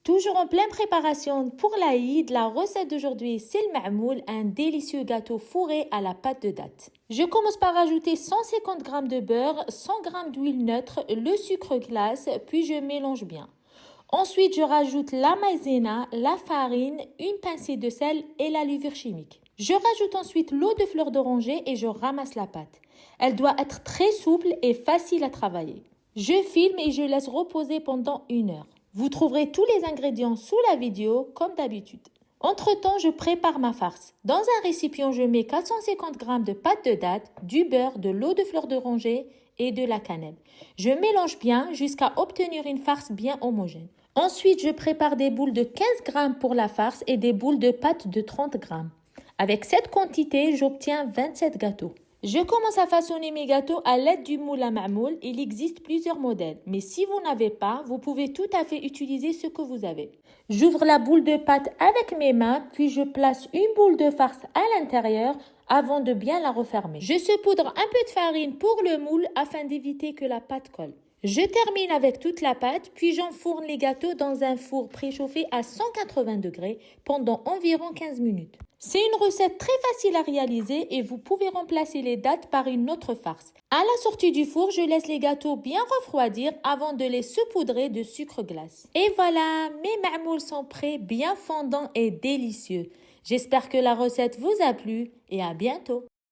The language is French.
Toujours en pleine préparation pour l'Aïd, la recette d'aujourd'hui c'est le ma'moul, un délicieux gâteau fourré à la pâte de date. Je commence par ajouter 150 g de beurre, 100 g d'huile neutre, le sucre glace, puis je mélange bien. Ensuite, je rajoute la maïzena, la farine, une pincée de sel et la levure chimique. Je rajoute ensuite l'eau de fleur d'oranger et je ramasse la pâte. Elle doit être très souple et facile à travailler. Je filme et je laisse reposer pendant 1 heure. Vous trouverez tous les ingrédients sous la vidéo comme d'habitude. Entre-temps, je prépare ma farce. Dans un récipient, je mets 450 g de pâte de date, du beurre, de l'eau de fleur d'oranger et de la cannelle. Je mélange bien jusqu'à obtenir une farce bien homogène. Ensuite, je prépare des boules de 15 g pour la farce et des boules de pâte de 30 g. Avec cette quantité, j'obtiens 27 gâteaux. Je commence à façonner mes gâteaux à l'aide du moule à ma'moul. Il existe plusieurs modèles, mais si vous n'avez pas, vous pouvez tout à fait utiliser ce que vous avez. J'ouvre la boule de pâte avec mes mains, puis je place une boule de farce à l'intérieur avant de bien la refermer. Je saupoudre un peu de farine pour le moule afin d'éviter que la pâte colle. Je termine avec toute la pâte, puis j'enfourne les gâteaux dans un four préchauffé à 180 degrés pendant environ 15 minutes. C'est une recette très facile à réaliser et vous pouvez remplacer les dattes par une autre farce. À la sortie du four, je laisse les gâteaux bien refroidir avant de les saupoudrer de sucre glace. Et voilà, mes ma'mouls sont prêts, bien fondants et délicieux. J'espère que la recette vous a plu et à bientôt.